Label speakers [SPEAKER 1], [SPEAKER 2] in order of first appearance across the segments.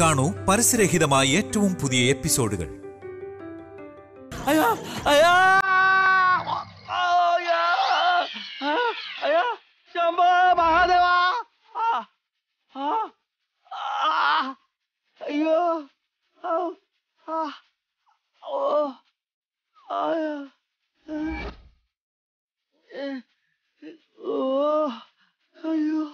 [SPEAKER 1] കാണൂ പരസ്യരഹിതമായ ഏറ്റവും പുതിയ എപ്പിസോഡുകൾ.
[SPEAKER 2] ശംഭോ മഹാദേവ! അയ്യോ! അയ്യോ!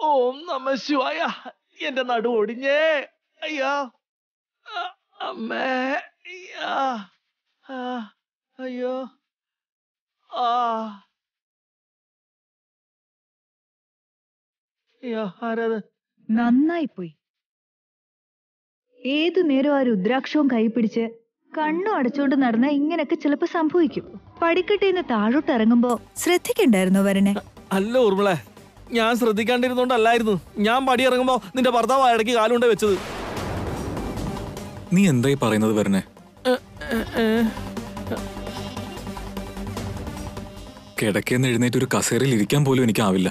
[SPEAKER 2] ഓം നമ ശിവായ. എന്റെ നടു ഒടിഞ്ഞേ. അയ്യോ അമ്മേ. അയ്യോ ആരത്?
[SPEAKER 3] നന്നായി പോയി. ഏതു നേരം ആ രുദ്രാക്ഷവും കൈ പിടിച്ച് കണ്ണും അടച്ചുകൊണ്ട് നടന്ന ഇങ്ങനൊക്കെ ചിലപ്പോ സംഭവിക്കും. പടിക്കെട്ടിന്ന് താഴോട്ട് ഇറങ്ങുമ്പോ ശ്രദ്ധിക്കണ്ടായിരുന്നോ വരണേ?
[SPEAKER 2] അല്ല ഊർമിളെ, ഞാൻ ശ്രദ്ധിക്കാണ്ടിരുന്നോണ്ടല്ലായിരുന്നു. ഞാൻ പടി ഇറങ്ങുമ്പോ നിന്റെ ഭർത്താവ് ഇടയ്ക്ക് കാലുകൊണ്ട് വെച്ചത്.
[SPEAKER 4] നീ എന്തായി പറയുന്നത് വരണേ? കിടക്കേന്ന് എഴുന്നേറ്റ് ഒരു കസേരയിൽ ഇരിക്കാൻ പോലും എനിക്കാവില്ല.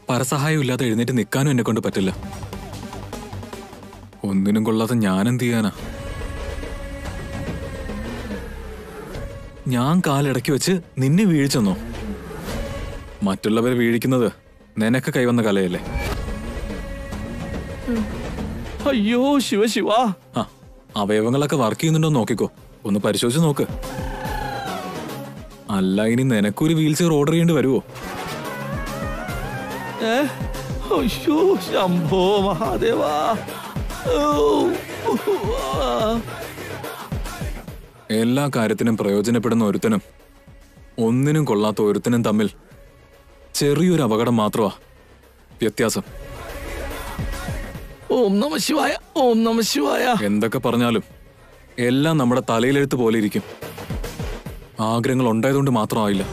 [SPEAKER 4] പരസഹായം ഇല്ലാതെ എഴുന്നേറ്റ് നിൽക്കാനും എന്നെ കൊണ്ട് പറ്റില്ല. ഒന്നിനും കൊള്ളാതെ ഞാൻ എന്ത് ചെയ്യാനാ? ഞാൻ കാലിടയ്ക്ക് വെച്ച് നിന്നെ വീഴ്ചെന്നോ? മറ്റുള്ളവരെ വീഴിക്കുന്നത് നിനക്ക് കൈവന്ന കലയല്ലേ?
[SPEAKER 2] അയ്യോ ശിവ ശിവ.
[SPEAKER 4] അവയവങ്ങളൊക്കെ വർക്ക് ചെയ്യുന്നുണ്ടോ നോക്കിക്കോ, ഒന്ന് പരിശോധിച്ച് നോക്ക്. അല്ല ഇനി നിനക്കൊരു വീൽ ചെയർ ഓർഡർ ചെയ്യേണ്ടി വരുവോ?
[SPEAKER 2] അയ്യോ ശംഭോ മഹാദേവ.
[SPEAKER 4] എല്ലാ കാര്യത്തിനും പ്രയോജനപ്പെടുന്ന ഒരുത്തനും ഒന്നിനും കൊള്ളാത്ത ഒരുത്തനും തമ്മിൽ ചെറിയൊരു അപകടം മാത്രമാ വ്യത്യാസം.
[SPEAKER 2] ഓം നമ ശിവായ. ഓം നമ ശിവായ.
[SPEAKER 4] എന്തൊക്കെ പറഞ്ഞാലും എല്ലാം നമ്മുടെ തലയിലെഴുത്ത് പോലെ ഇരിക്കും. ആഗ്രഹങ്ങൾ ഉണ്ടായതുകൊണ്ട് മാത്രമായില്ല.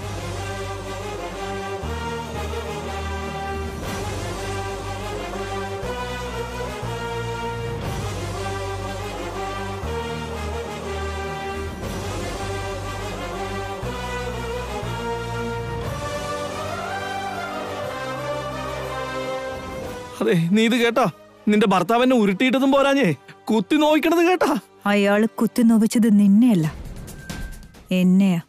[SPEAKER 2] അതെ, നീ ഇത് കേട്ടാ? നിന്റെ ഭർത്താവിനെ ഉരുട്ടിയിട്ടതും പോരാഞ്ഞേ കുത്തി നോവിക്കണത് കേട്ടാ?
[SPEAKER 3] അയാള് കുത്തി നോവിച്ചത് നിന്നെയല്ല, എന്നെയാ.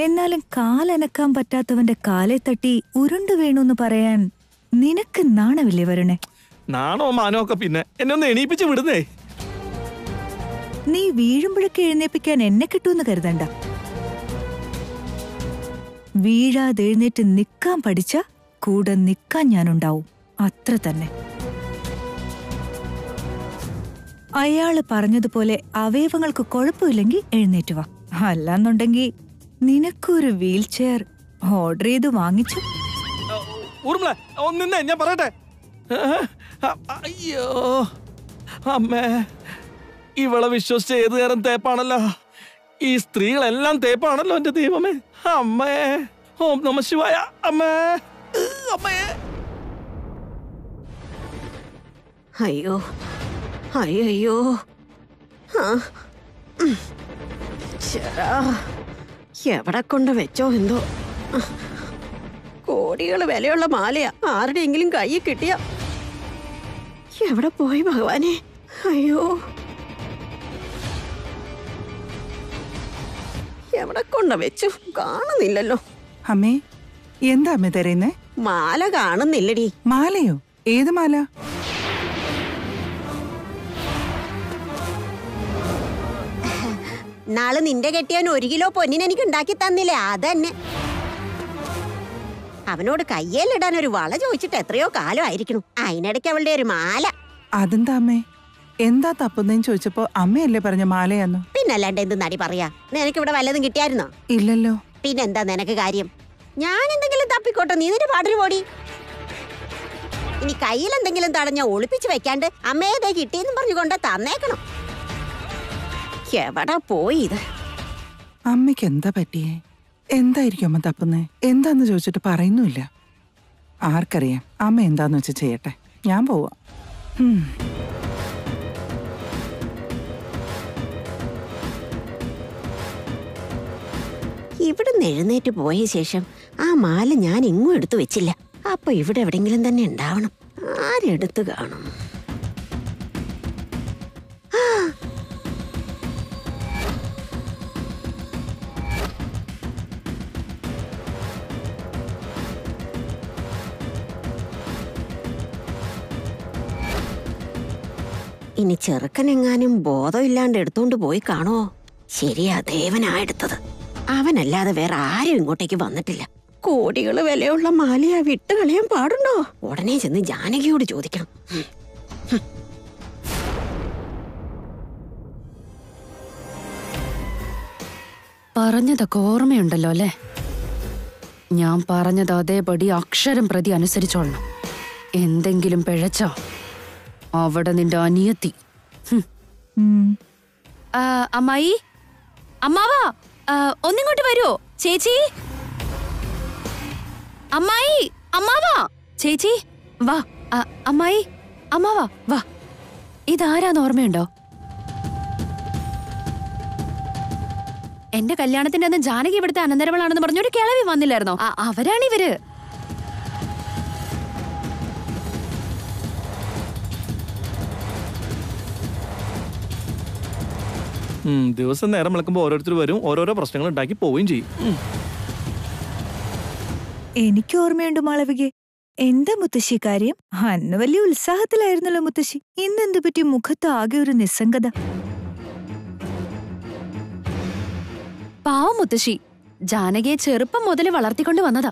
[SPEAKER 3] എന്നാലും കാലനക്കാൻ പറ്റാത്തവന്റെ കാലെ തട്ടി ഉരുണ്ടു വീണുന്ന് പറയാൻ നിനക്ക് നാണമില്ലേ വരണേ?
[SPEAKER 2] നാണോ മാനോ ഒക്കെ പിന്നെ എന്നെ ഒന്ന് എണീപ്പിച്ച് വിടുന്നേ.
[SPEAKER 3] നീ വീഴുമ്പോഴൊക്കെ എഴുന്നേപ്പിക്കാൻ എന്നെ കിട്ടുമെന്ന് കരുതണ്ട. വീഴാതെ എഴുന്നേറ്റ് നിക്കാൻ പഠിച്ച കൂടെ നിക്കാൻ ഞാനുണ്ടാവും, അത്ര തന്നെ. അയാള് പറഞ്ഞതുപോലെ അവയവങ്ങൾക്ക് കുഴപ്പമില്ലെങ്കിൽ എഴുന്നേറ്റ് വാ. അല്ലാന്നുണ്ടെങ്കിൽ നിനക്കൊരു വീൽ ചെയർ ഓർഡർ ചെയ്ത് വാങ്ങിച്ചു.
[SPEAKER 2] ഊർമിള ഒന്നിന്നെ ഞാൻ പറയട്ടെ. അയ്യോ അമ്മേ, ഇവളെ വിശ്വസിച്ച ഏതു നേരം തേപ്പാണല്ലോ. ഈ സ്ത്രീകളെല്ലാം തേപ്പാണല്ലോ എന്റെ ദൈവമേ. അമ്മേ, ഓം നമ ശിവായ. അമ്മേ അമ്മേ.
[SPEAKER 5] അയ്യോ അയ്യോ. എവിടെ കൊണ്ട് വെച്ചോ എന്തോ. കോടികൾ വിലയുള്ള മാലയാ, ആരുടെയെങ്കിലും കയ്യിൽ കിട്ടിയ എവിടെ പോയി ഭഗവാനെ? അയ്യോ, എവിടെ കൊണ്ട് വെച്ചു? കാണുന്നില്ലല്ലോ.
[SPEAKER 6] അമ്മേ, എന്താ അമ്മ തരുന്നേ?
[SPEAKER 5] മാല കാണുന്നില്ലടി.
[SPEAKER 6] മാലയോ? ഏത് മാല?
[SPEAKER 5] നാളെ നിന്റെ കെട്ടിയവൻ 1 കിലോ പൊന്നിന് എനിക്ക് ഉണ്ടാക്കി തന്നില്ലേ, അതന്നെ. അവനോട് കയ്യേലിടാൻ ഒരു വള ചോദിച്ചിട്ട് എത്രയോ കാലം ആയിരിക്കണം. അതിനിടയ്ക്ക് അവളുടെ ഒരു മാല.
[SPEAKER 6] അതെന്താ അമ്മേ? എന്താ തപ്പുന്നേന്ന് ചോദിച്ചപ്പോ അമ്മയല്ലേ പറഞ്ഞ മാലയാന്നു?
[SPEAKER 5] പിന്നല്ലാണ്ട് എന്ത് നടി പറയാ? നിനക്കിവിടെ വല്ലതും കിട്ടിയായിരുന്നോ?
[SPEAKER 6] ഇല്ലല്ലോ.
[SPEAKER 5] പിന്നെന്താ നിനക്ക് കാര്യം? ഞാൻ എന്തെങ്കിലും തപ്പിക്കോട്ടെ, നീ നിന്റെ പാട്ടിന് പോടി. ഇനി കയ്യിൽ എന്തെങ്കിലും തടഞ്ഞ ഒളിപ്പിച്ച് വെക്കാണ്ട് അമ്മേതേ കിട്ടിയെന്നും പറഞ്ഞുകൊണ്ട് തന്നേക്കണം. എവിടെ പോയി ഇത്?
[SPEAKER 6] അമ്മയ്ക്ക് എന്താ പറ്റിയേ? എന്തായിരിക്കും അമ്മ തപ്പുന്നേ? എന്താന്ന് ചോദിച്ചിട്ട് പറയുന്നുമില്ല. ആർക്കറിയാം, അമ്മ എന്താന്ന് വെച്ച് ചെയ്യട്ടെ, ഞാൻ പോവാ.
[SPEAKER 5] ഇവിടുന്ന് എഴുന്നേറ്റ് പോയ ശേഷം ആ മാല ഞാൻ എങ്ങും എടുത്തു വെച്ചില്ല. അപ്പൊ ഇവിടെ എവിടെങ്കിലും തന്നെ ഉണ്ടാവണം. ആരെടുത്ത് കാണും? ഇനി ചെറുക്കനെങ്ങാനും ബോധമില്ലാണ്ട് എടുത്തോണ്ട് പോയി കാണോ? ശരിയാ, ദേവനാ എടുത്തത്. അവനല്ലാതെ വേറെ ആരും ഇങ്ങോട്ടേക്ക് വന്നിട്ടില്ല. കോടികൾ വിലയുള്ള മാലയാ, വിട്ടുകളയാൻ പാടുണ്ടോ? ഉടനെ ചെന്ന് ജാനകിയോട് ചോദിക്കണം.
[SPEAKER 7] പറഞ്ഞതൊക്കെ ഓർമ്മയുണ്ടല്ലോ അല്ലേ? ഞാൻ പറഞ്ഞത് അതേപടി അക്ഷരം പ്രതി അനുസരിച്ചോളണം. എന്തെങ്കിലും പിഴച്ചോ അവിടെ നിന്റെ അനിയത്തി. അമ്മായി, അമ്മാവാ, ഒന്നിങ്ങോട്ട് വരുമോ ചേച്ചി? അമ്മായി, അമ്മാവാ, ചേച്ചി വാ. അമ്മായി, അമ്മാവാ വാ. ഇതാരാന്ന് ഓർമ്മയുണ്ടോ? എന്റെ കല്യാണത്തിന്റെ അന്ന് ജാനകി ഇവിടുത്തെ അനന്തരവളാണെന്ന് പറഞ്ഞൊരു കിളവി വന്നില്ലായിരുന്നോ? അവരാണിവര്.
[SPEAKER 2] ദിവസം നേരം വിളക്കുമ്പോ ഓരോരുത്തർ വരും, ഓരോരോ പ്രശ്നങ്ങൾ ഉണ്ടാക്കി പോവുകയും ചെയ്യും.
[SPEAKER 3] എനിക്ക് ഓർമ്മയുണ്ട് മാളവികെ. എന്താ മുത്തശ്ശി കാര്യം? അന്ന് വലിയ ഉത്സാഹത്തിലായിരുന്നല്ലോ മുത്തശ്ശി. ഇന്നെന്തു പറ്റി മുഖത്ത് ആകെ ഒരു നിസ്സംഗത?
[SPEAKER 7] പാവം മുത്തശ്ശി, ജാനകിയെ ചെറുപ്പം മുതൽ വളർത്തിക്കൊണ്ട് വന്നതാ.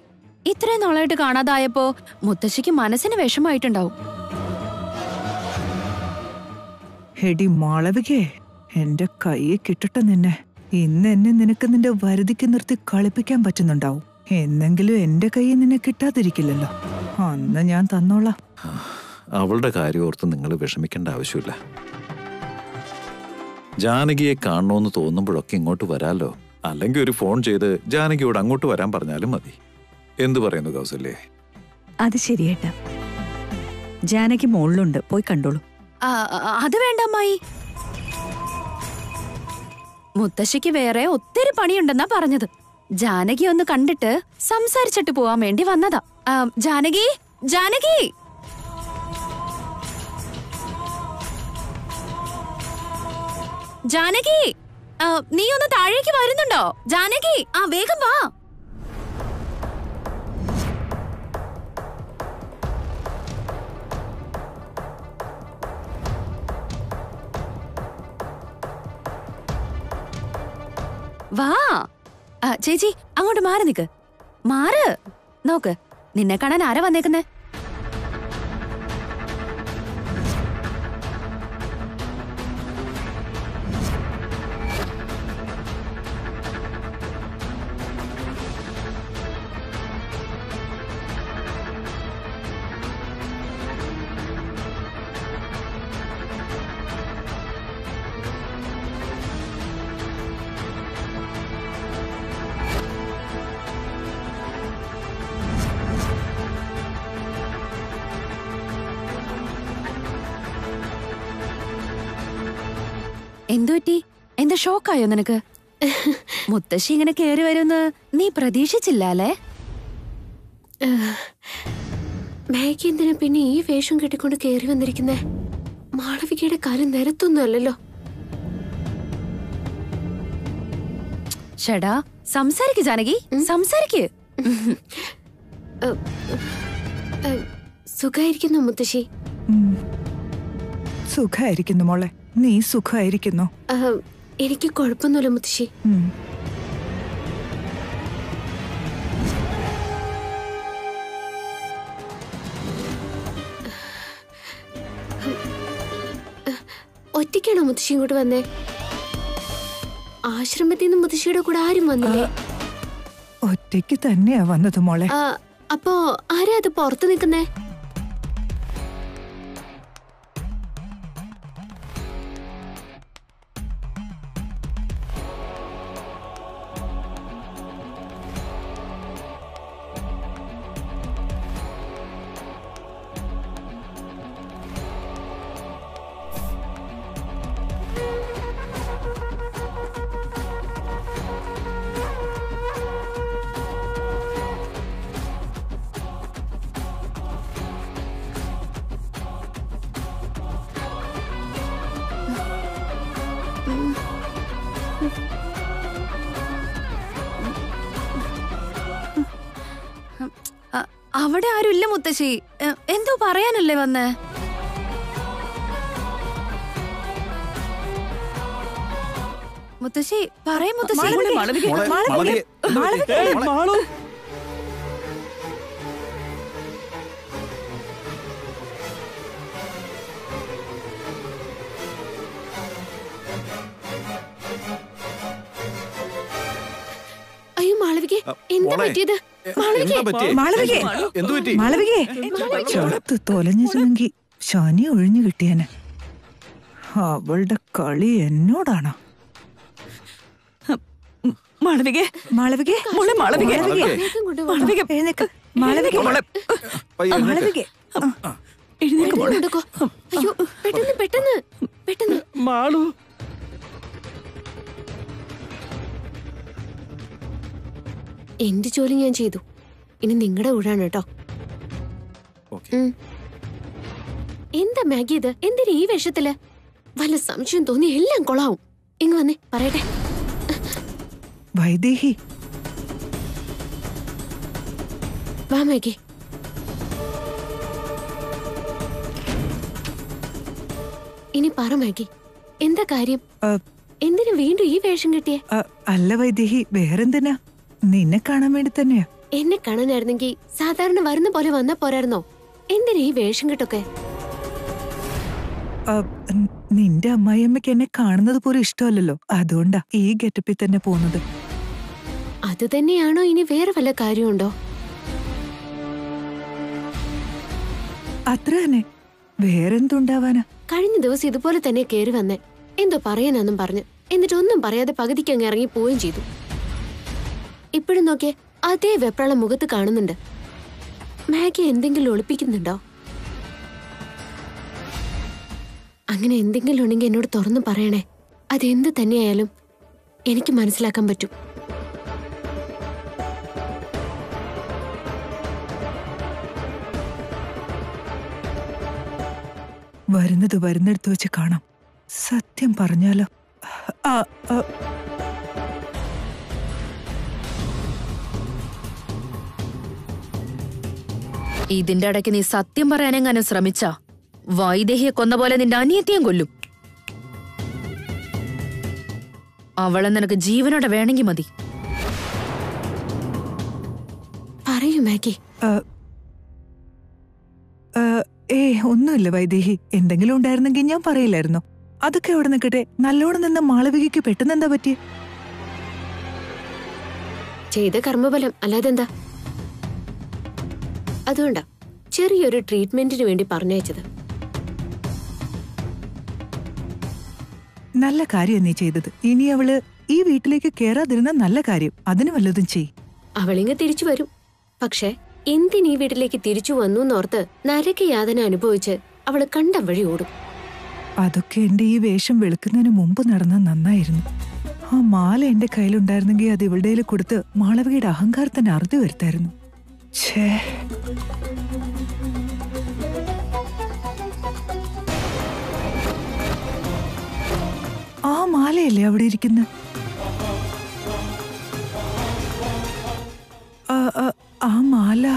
[SPEAKER 7] ഇത്രയും നാളായിട്ട് കാണാതായപ്പോ മുത്തശ്ശിക്ക് മനസ്സിന് വിഷമായിട്ടുണ്ടാവും.
[SPEAKER 6] എടി മാളവികേ, എന്റെ കൈയെ കിട്ടട്ടെ നിന്നെ. ഇന്ന് എന്നെ നിനക്ക് നിന്റെ വരുതിക്ക് നിർത്തി കളിപ്പിക്കാൻ പറ്റുന്നുണ്ടാവും. എന്നെങ്കിലും എന്റെ കൈയിൽ നിന്നെ കിട്ടാതിരിക്കില്ലല്ലോ. അന്ന് ഞാൻ തന്നോളാം.
[SPEAKER 8] അവളുടെ കാര്യം ഓർത്ത് നിങ്ങൾ വിഷമിക്കേണ്ട ആവശ്യമില്ല. ജാനകിയെ കാണണമെന്ന് തോന്നുമ്പോഴൊക്കെ ഇങ്ങോട്ട് വരാലോ. അല്ലെങ്കിൽ ഒരു ഫോൺ ചെയ്ത് ജാനകിയോട് അങ്ങോട്ട് വരാൻ പറഞ്ഞാലും മതി. എന്തു പറയുന്നു കൗസല്യേ?
[SPEAKER 9] അത് ശരിയേട്ടാ. ജാനകി മോളിലുണ്ട്, പോയി കണ്ടോളൂ.
[SPEAKER 7] അത് വേണ്ട അമ്മായി. മുത്തശ്ശിക്ക് വേറെ ഒത്തിരി പണിയുണ്ടെന്നാ പറഞ്ഞത്. ജാനകി ഒന്ന് കണ്ടിട്ട് സംസാരിച്ചിട്ട് പോവാൻ വേണ്ടി വന്നതാ. ജാനകി, ജാനകി, ജാനകി, നീ ഒന്ന് താഴേക്ക് വരുന്നുണ്ടോ? ജാനകി, വേഗം വാ. വാ. ചേച്ചി, അങ്ങോട്ട് മാറി നിക്ക്. മാറ്. നോക്ക്, നിന്നെ കാണാൻ ആരാ വന്നേക്കുന്നേ? എന്തുപറ്റി? എന്താ ഷോക്കായോ നിനക്ക്? മുത്തശ്ശി ഇങ്ങനെ കേറി വരുമെന്ന് നീ പ്രതീക്ഷിച്ചില്ല അല്ലേ?
[SPEAKER 10] മാഗി എന്തിനാ പിന്നെ ഈ വേഷം കെട്ടിക്കൊണ്ട് കേറി വന്നിരിക്കുന്നേ? മാളവികയുടെ കാര്യം നിരത്തൊന്നും അല്ലല്ലോ.
[SPEAKER 7] ഷടാ, സംസാരിക്ക് ജാനകി, സംസാരിക്ക്.
[SPEAKER 10] സുഖായിരിക്കുന്നു മുത്തശ്ശി.
[SPEAKER 6] സുഖായിരിക്കുന്നു മോളെ. നീ സുഖായിരിക്കുന്നു?
[SPEAKER 10] എനിക്ക് കുഴപ്പമൊന്നുമില്ല മുത്തശ്ശി. ഒറ്റയ്ക്കാണോ മുത്തശ്ശി ഇങ്ങോട്ട് വന്നേ? ആശ്രമത്തിൽ നിന്ന് മുത്തശ്ശിയുടെ കൂടെ ആരും വന്നില്ലേ?
[SPEAKER 6] ഒറ്റയ്ക്ക് തന്നെയാ വന്നത് മോളെ.
[SPEAKER 10] അപ്പോ ആരാ അത് പുറത്ത് നിൽക്കുന്നേ?
[SPEAKER 7] അവിടെ ആരുമില്ല മുത്തശ്ശി. എന്തോ പറയാനല്ലേ വന്നേ? മുത്തശ്ശി പറയും മുത്തശ്ശി.
[SPEAKER 2] മാളു
[SPEAKER 10] അയ്യോ മാളവികെ, എന്താ പറ്റിയത്?
[SPEAKER 6] ചത്ത് തൊലഞ്ഞിരുന്നെങ്കി ശനി ഒഴിഞ്ഞു കിട്ടിയനെ. അവളുടെ കളി എന്നോടാണോ?
[SPEAKER 9] മാളവികെ, മാളവികെ, മോളെ മാളവികെ, മാളവികെ, എഴുന്നേക്ക്. മാളവികെ, മാളവികെ, എഴുന്നേക്ക് മോളെ.
[SPEAKER 10] അയ്യോ പെട്ടെന്ന് പെട്ടെന്ന് പെട്ടെന്ന്.
[SPEAKER 2] മാളു
[SPEAKER 10] എന്റെ ജോലി ഞാൻ ചെയ്തു. ഇനി നിങ്ങളുടെ ഊഴാണ് കേട്ടോ. എന്താ മാഗി ഇത്? എന്തിനാ ഈ വേഷത്തില്? വല്ല സംശയം തോന്നി എല്ലാം കൊളാവും. ഇങ്ങ് വന്നേ പറയട്ടെ.
[SPEAKER 6] വൈദേഹി,
[SPEAKER 10] വാ മാഗി. ഇനി പറ മാഗി, എന്താ കാര്യം? എന്തിനു വീണ്ടും ഈ വേഷം കിട്ടിയേ?
[SPEAKER 6] അല്ല വൈദേഹി, വേറെന്തിനാ? നിന്നെ കാണാൻ വേണ്ടി തന്നെയാ.
[SPEAKER 10] എന്നെ കാണാനായിരുന്നെങ്കിൽ സാധാരണ വരുന്ന പോലെ വന്നാ പോരായിരുന്നോ? എന്തിനാ ഈ വേഷം കിട്ടൊക്കെ?
[SPEAKER 6] നിന്റെ അമ്മായിയമ്മയ്ക്ക് എന്നെ കാണുന്നത് പോലും ഇഷ്ടമല്ലല്ലോ, അതുകൊണ്ടാ ഈ ഗെറ്റപ്പിൽ തന്നെ പോകുന്നത്.
[SPEAKER 10] അത് തന്നെയാണോ? ഇനി വേറെ വല്ല കാര്യമുണ്ടോ?
[SPEAKER 6] അത്ര തന്നെ, വേറെന്തുണ്ടാവാനാ?
[SPEAKER 10] കഴിഞ്ഞ ദിവസം ഇതുപോലെ തന്നെ കേറി വന്നേ. എന്തോ പറയാനെന്നും പറഞ്ഞു, എന്നിട്ട് ഒന്നും പറയാതെ പകുതിക്ക് അങ്ങ് ഇറങ്ങി പോവുകയും ചെയ്തു. ഇപ്പോഴും നോക്കിയേ, അതേ വെപ്രാളം മുഖത്ത് കാണുന്നുണ്ട്. മാഗി എന്തെങ്കിലും ഒളിപ്പിക്കുന്നുണ്ടോ? അങ്ങനെ എന്തെങ്കിലും ഉണ്ടെങ്കിൽ എന്നോട് തുറന്നു പറയണേ. അതെന്ത് തന്നെയായാലും എനിക്ക് മനസ്സിലാക്കാൻ പറ്റും.
[SPEAKER 6] വരുന്നത് വരുന്നിടത്ത് വെച്ച് കാണാം. സത്യം പറഞ്ഞാലോ,
[SPEAKER 7] ഇതിന്റെ ഇടയ്ക്ക് നീ സത്യം പറയാനെങ്ങാനും ശ്രമിച്ചാ വൈദേഹിയെ കൊന്ന പോലെ നിന്റെ അനിയത്തിയും കൊല്ലും. അവളെ നിനക്ക് ജീവനോടെ വേണമെങ്കിൽ മതി.
[SPEAKER 10] പറയൂ മാഗി.
[SPEAKER 6] ഒന്നുമില്ല വൈദേഹി, എന്തെങ്കിലും ഉണ്ടായിരുന്നെങ്കിൽ ഞാൻ പറയില്ലായിരുന്നു. അതൊക്കെ അവിടെ നിൽക്കട്ടെ. നല്ലോണം നിന്ന മാളവികയ്ക്ക് പെട്ടെന്ന് എന്താ പറ്റിയേ?
[SPEAKER 10] ചെയ്ത കർമ്മഫലം, അല്ലാതെന്താ? അതുകൊണ്ടാ ചെറിയൊരു ട്രീറ്റ്മെന്റിന് വേണ്ടി പറഞ്ഞയച്ചത്.
[SPEAKER 6] നല്ല കാര്യം നീ ചെയ്തത്. ഇനി അവള് ഈ വീട്ടിലേക്ക് കേറാതിരുന്ന നല്ല കാര്യം. അതിന് വല്ലതും ചെയ്.
[SPEAKER 10] അവളിങ്ങ് തിരിച്ചു വരും. പക്ഷെ എന്തിനീ വീട്ടിലേക്ക് തിരിച്ചു വന്നു എന്നോർത്ത് നരകയാതന അനുഭവിച്ച് അവള് കണ്ട വഴി ഓടും.
[SPEAKER 6] അതൊക്കെ എന്റെ ഈ വേഷം വെളുക്കുന്നതിന് മുമ്പ് നടന്ന നന്നായിരുന്നു. ആ മാല എന്റെ കയ്യിലുണ്ടായിരുന്നെങ്കിൽ അത് ഇവളുടെ കയ്യിൽ കൊടുത്ത് മാളവികയുടെ അഹങ്കാരത്തിന് അറുതി വരുത്തായിരുന്നു. ഛേ, ആ മാലയല്ലേ അവിടെ ഇരിക്കുന്നത്? ആ മാല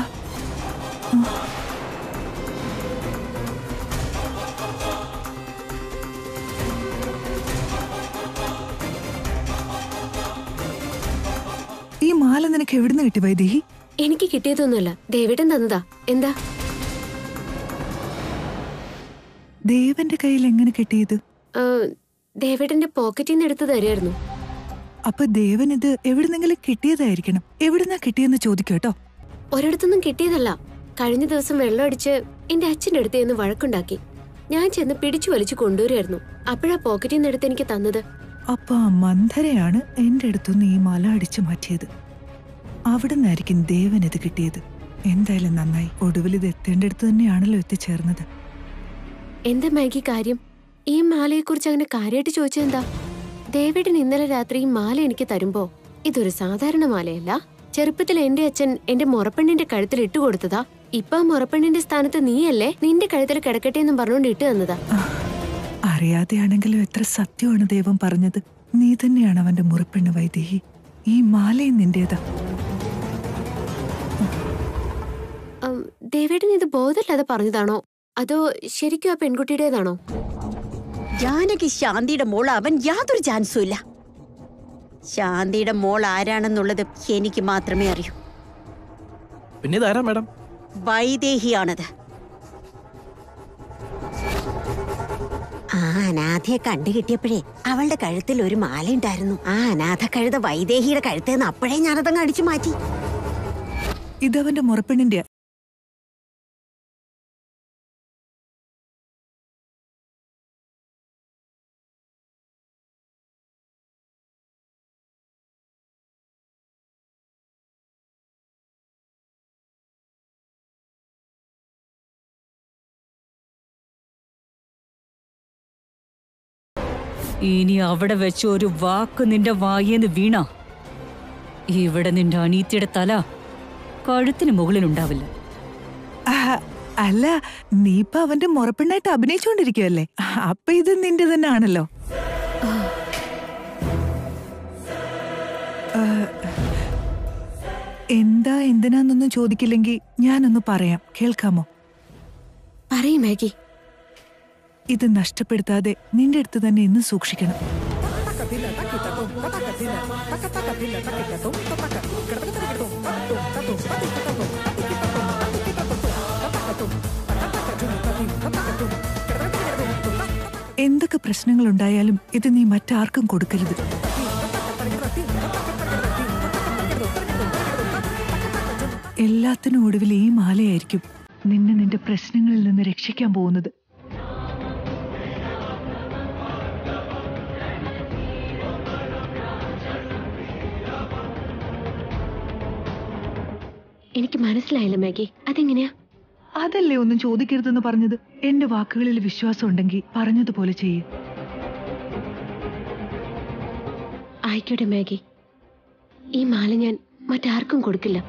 [SPEAKER 6] ഈ മാല നിനക്ക് എവിടുന്ന് കിട്ടി വൈദേഹി?
[SPEAKER 10] എനിക്ക് കിട്ടിയതൊന്നുമല്ല, ദേവേട്ടൻ തന്നതാ. എന്താ?
[SPEAKER 6] ദേവന്റെ കയ്യിൽ എങ്ങനെ കിട്ടിയത്?
[SPEAKER 10] ദേവേട്ടന്റെ പോക്കറ്റിൽ നിന്ന് എടുത്തു തരുമായിരുന്നു.
[SPEAKER 6] അപ്പൊ ദേവൻ ഇത് എവിടുന്നെങ്കിലും കിട്ടിയതായിരിക്കണം. എവിടുന്നാ കിട്ടിയെന്ന് ചോദിക്കട്ടോ.
[SPEAKER 10] ഒരിടത്തൊന്നും കിട്ടിയതല്ല. കഴിഞ്ഞ ദിവസം വെള്ളം അടിച്ച് എന്റെ അച്ഛൻ്റെ അടുത്ത് നിന്ന് വഴക്കുണ്ടാക്കി. ഞാൻ ചെന്ന് പിടിച്ചു വലിച്ചു കൊണ്ടുവരുമായിരുന്നു. അപ്പോഴാ പോക്കറ്റിൽ നിന്ന് എടുത്ത് എനിക്ക് തന്നത്.
[SPEAKER 6] അപ്പൊ ആ മന്ധരയാണ് എന്റെ അടുത്തുനിന്ന് ഈ മാല അടിച്ചു മാറ്റിയത്. അവിടെ നിന്നായിരിക്കും ദേവൻ ഇത് കിട്ടിയത്. എന്തായാലും നന്നായി, ഒടുവിൽ ഇത് എത്തേണ്ടടുത്ത് തന്നെയാണല്ലോ എത്തിച്ചേർന്നത്.
[SPEAKER 10] എന്താ മാഗി കാര്യം? ഈ മാലയെക്കുറിച്ച് അങ്ങനെ കാര്യമായിട്ട് ചോദിച്ചെന്താ? ദേവേട്ടൻ ഇന്നലെ രാത്രി ഈ മാല എനിക്ക് തരുമ്പോ ഇതൊരു സാധാരണ മാലയല്ല. ചെറുപ്പത്തിൽ എന്റെ അച്ഛൻ എന്റെ മുറപ്പെണ്ണിന്റെ കഴുത്തിൽ ഇട്ടുകൊടുത്തതാ. ഇപ്പൊ ആ മുറപ്പെണ്ണിന്റെ സ്ഥാനത്ത് നീയല്ലേ നിന്റെ കഴുത്തിൽ കിടക്കട്ടെ എന്നും പറഞ്ഞുകൊണ്ട് ഇട്ട് തന്നതാ.
[SPEAKER 6] അറിയാതെയാണെങ്കിലും എത്ര സത്യമാണ് ദേവൻ പറഞ്ഞത്. നീ തന്നെയാണ് അവന്റെ മുറപ്പെണ്ണ് വൈദേഹി. ഈ മാലയും നിന്റേതാ.
[SPEAKER 10] ദേവേട്ടൻ ഇത് ബോധമില്ലാതെ പറഞ്ഞതാണോ അതോ ശരിക്കും ആ പെൺകുട്ടിയുടേതാണോ?
[SPEAKER 5] ജാനകി ശാന്തിയുടെ മോൾ അവൻ യാതൊരു ചാൻസും ഇല്ല. ശാന്തിയുടെ മോൾ ആരാണെന്നുള്ളത് എനിക്ക് മാത്രമേ അറിയൂ.
[SPEAKER 2] പിന്നെ ഇതാരാ മാഡം?
[SPEAKER 5] വൈദേഹിയാണത്. ആ അനാഥയെ കണ്ടു കിട്ടിയപ്പോഴേ അവളുടെ കഴുത്തിൽ ഒരു മാല ഉണ്ടായിരുന്നു. ആ അനാഥ കഴുത വൈദേഹിയുടെ കഴുത്തേന്ന് അപ്പോഴേ ഞാനതങ്ങ് അടിച്ചു മാറ്റി.
[SPEAKER 6] ഇതവന്റെ മുറപ്പെണ്ണിന്റെ.
[SPEAKER 9] ഇനി അവിടെ വെച്ച് ഒരു വാക്ക് നിന്റെ വായേന്ന് വീണ ഇവിടെ നിന്റെ അനീത്തിയുടെ തല കഴുത്തിന് മുകളിലുണ്ടാവില്ല.
[SPEAKER 6] അല്ല, നീ ഇപ്പൊ അവന്റെ മുറപ്പെണ്ണായിട്ട് അഭിനയിച്ചുകൊണ്ടിരിക്കുവല്ലേ? അപ്പൊ ഇത് നിന്റെ തന്നെ ആണല്ലോ. എന്തിനാന്നൊന്നും ചോദിക്കില്ലെങ്കിൽ ഞാനൊന്ന് പറയാം, കേൾക്കാമോ?
[SPEAKER 10] പറയും മാഗി.
[SPEAKER 6] ഇത് നഷ്ടപ്പെടുത്താതെ നിന്റെ അടുത്ത് തന്നെ ഇന്ന് സൂക്ഷിക്കണം. എന്തൊക്കെ പ്രശ്നങ്ങളുണ്ടായാലും ഇത് നീ മറ്റാർക്കും കൊടുക്കരുത്. എല്ലാത്തിനും ഒടുവിൽ ഈ മാലയായിരിക്കും നിന്നെ നിന്റെ പ്രശ്നങ്ങളിൽ നിന്ന് രക്ഷിക്കാൻ പോകുന്നത്.
[SPEAKER 10] എനിക്ക് മനസ്സിലായില്ല മാഗി, അതെങ്ങനെയാ?
[SPEAKER 6] അതല്ലേ ഒന്നും ചോദിക്കരുതെന്ന് പറഞ്ഞത്. എന്റെ വാക്കുകളിൽ വിശ്വാസം ഉണ്ടെങ്കിൽ പറഞ്ഞതുപോലെ ചെയ്യ്.
[SPEAKER 10] ആയിക്കോട്ടെ മാഗി, ഈ മാല ഞാൻ മറ്റാർക്കും കൊടുക്കില്ല.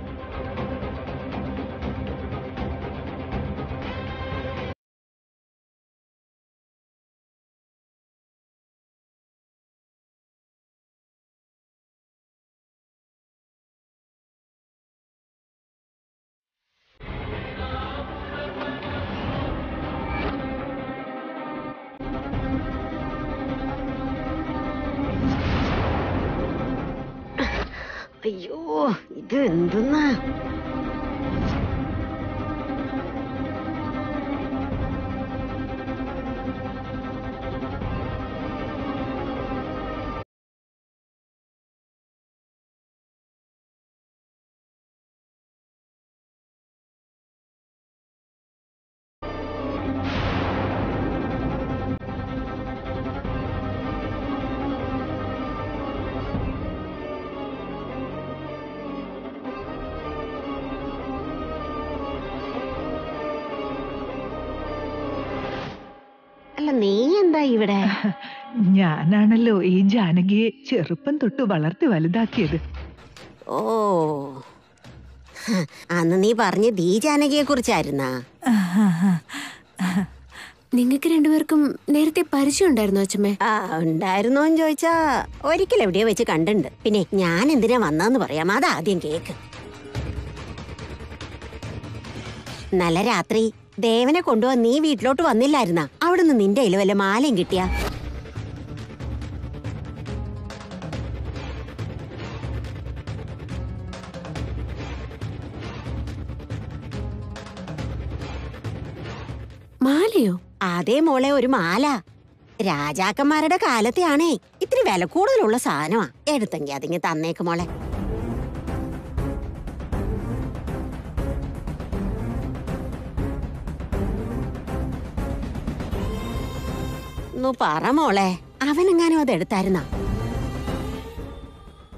[SPEAKER 5] അയ്യോ, ഇത് എന്തെന്നാ? അല്ല, നീ എന്താ ഇവിടെ?
[SPEAKER 6] ഞാനാണല്ലോ ഈ ജാനകിയെ ചെറുപ്പം തൊട്ട് വളർത്തി വലുതാക്കിയത്.
[SPEAKER 5] ഓ, അന്ന് നീ പറഞ്ഞത് ഈ ജാനകിയെ കുറിച്ചായിരുന്നാ?
[SPEAKER 10] നിങ്ങൾക്ക് രണ്ടുപേർക്കും നേരത്തെ പരിചയം ഉണ്ടായിരുന്നോ അച്ഛമ്മേ?
[SPEAKER 5] ഉണ്ടായിരുന്നോന്ന് ചോദിച്ചാ ഒരിക്കൽ എവിടെയോ വെച്ച് കണ്ടിട്ടുണ്ട്. പിന്നെ ഞാൻ എന്തിനാ വന്നതെന്ന് പറയാം, അതാദ്യം കേക്ക്. നല്ല രാത്രി ദേവനെ കൊണ്ടുപോവാൻ നീ വീട്ടിലോട്ട് വന്നില്ലായിരുന്നാ? അവിടുന്ന് നിന്റെ കയ്യിൽ വല്ല മാലയും കിട്ടിയാ?
[SPEAKER 10] മാലയോ?
[SPEAKER 5] അതേ മോളെ, ഒരു മാല. രാജാക്കന്മാരുടെ കാലത്തെയാണേ. ഇത്തിരി വില കൂടുതലുള്ള സാധനമാ. എടുത്തെങ്കി അതിങ്ങ് തന്നേക്ക് മോളെ. പറ മോളെ, അവനെങ്ങാനും അത് എടുത്തായിരുന്ന?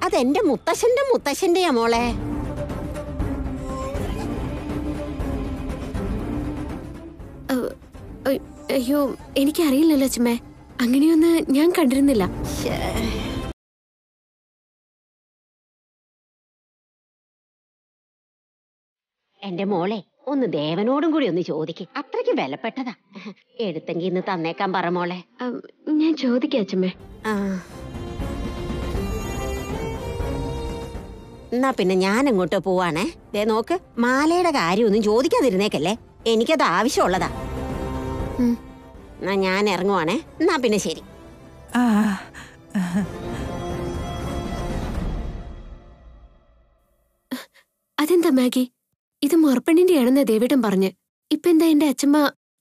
[SPEAKER 5] അതെന്റെ മുത്തശ്ശന്റെയാ മോളെ.
[SPEAKER 10] അയ്യോ, എനിക്കറിയില്ലല്ലോ അച്ഛമ്മേ, അങ്ങനെയൊന്ന് ഞാൻ കണ്ടിരുന്നില്ല.
[SPEAKER 5] എന്റെ മോളെ, ഒന്ന് ദേവനോടും കൂടി ഒന്ന് ചോദിക്കും. അത്രയ്ക്ക് വിലപ്പെട്ടതാ. എടുത്തെങ്കി ഇന്ന് തന്നേക്കാൻ പറ മോളെ.
[SPEAKER 10] ഞാൻ ചോദിക്കാം അച്ഛമ്മേ.
[SPEAKER 5] എന്നാ പിന്നെ ഞാൻ അങ്ങോട്ട് പോവാണേ. ദേ നോക്ക്, മാലയുടെ കാര്യമൊന്നും ചോദിക്കാതിരുന്നേക്കല്ലേ, എനിക്കത് ആവശ്യമുള്ളതാ. എന്നാ ഞാൻ ഇറങ്ങുവാണേ. എന്നാ പിന്നെ ശരി.
[SPEAKER 10] അതെന്താ മാഗി, ഇത് മുറപ്പെണ്ണിന്റെയാണെന്ന് ദേവേട്ടൻ പറഞ്ഞ്. ഇപ്പൊ എന്താ എന്റെ അച്ഛമ്മ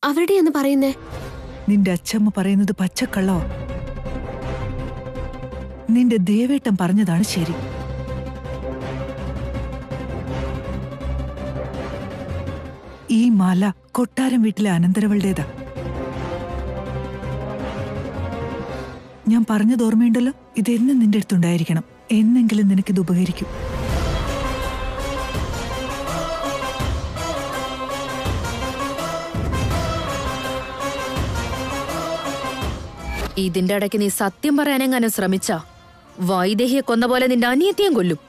[SPEAKER 10] അവരുടെയാന്ന് പറയുന്നേ?
[SPEAKER 6] നിന്റെ അച്ഛമ്മ പറയുന്നത് പച്ചക്കള്ളോ? നിന്റെ ദേവേട്ടൻ പറഞ്ഞതാണ് ശരി. ഈ മാല കൊട്ടാരം വീട്ടിലെ അനന്തരവളുടേതാ. ഞാൻ പറഞ്ഞത് ഓർമ്മയുണ്ടല്ലോ, ഇതെന്നും നിന്റെ അടുത്തുണ്ടായിരിക്കണം. എന്നെങ്കിലും നിനക്കിത് ഉപകരിക്കും.
[SPEAKER 7] ഇതിന്റെ ഇടയ്ക്ക് നീ സത്യം പറയാനെങ്ങാനും ശ്രമിച്ച വൈദേഹിയെ കൊന്ന പോലെ നിന്റെ അനിയത്തിയും കൊല്ലും.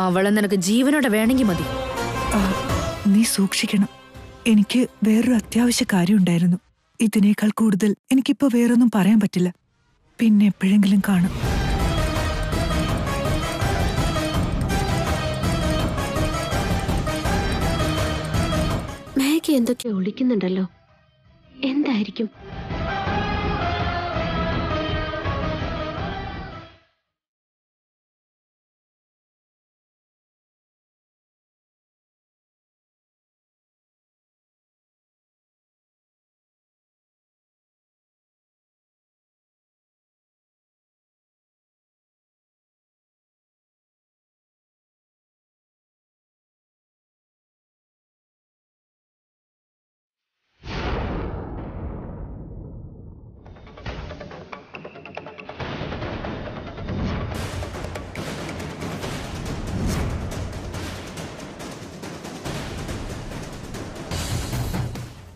[SPEAKER 7] അവളെ നിനക്ക് ജീവനോടെ വേണമെങ്കിൽ മതി.
[SPEAKER 6] നീ സൂക്ഷിക്കണം. എനിക്ക് വേറൊരു അത്യാവശ്യ കാര്യം ഉണ്ടായിരുന്നു. ഇതിനേക്കാൾ കൂടുതൽ എനിക്കിപ്പോ വേറൊന്നും പറയാൻ പറ്റില്ല. പിന്നെ എപ്പോഴെങ്കിലും കാണും.
[SPEAKER 10] മാഗി എന്തൊക്കെയോ ഒളിക്കുന്നുണ്ടല്ലോ. എന്തായിരിക്കും?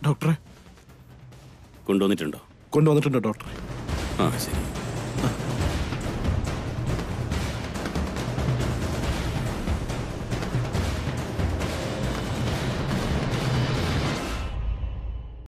[SPEAKER 11] ഡോക്ടറെ
[SPEAKER 12] കൊണ്ടുവന്നിട്ടുണ്ടോ?
[SPEAKER 11] കൊണ്ടുവന്നിട്ടുണ്ട് ഡോക്ടറെ.
[SPEAKER 12] ആ ശരി.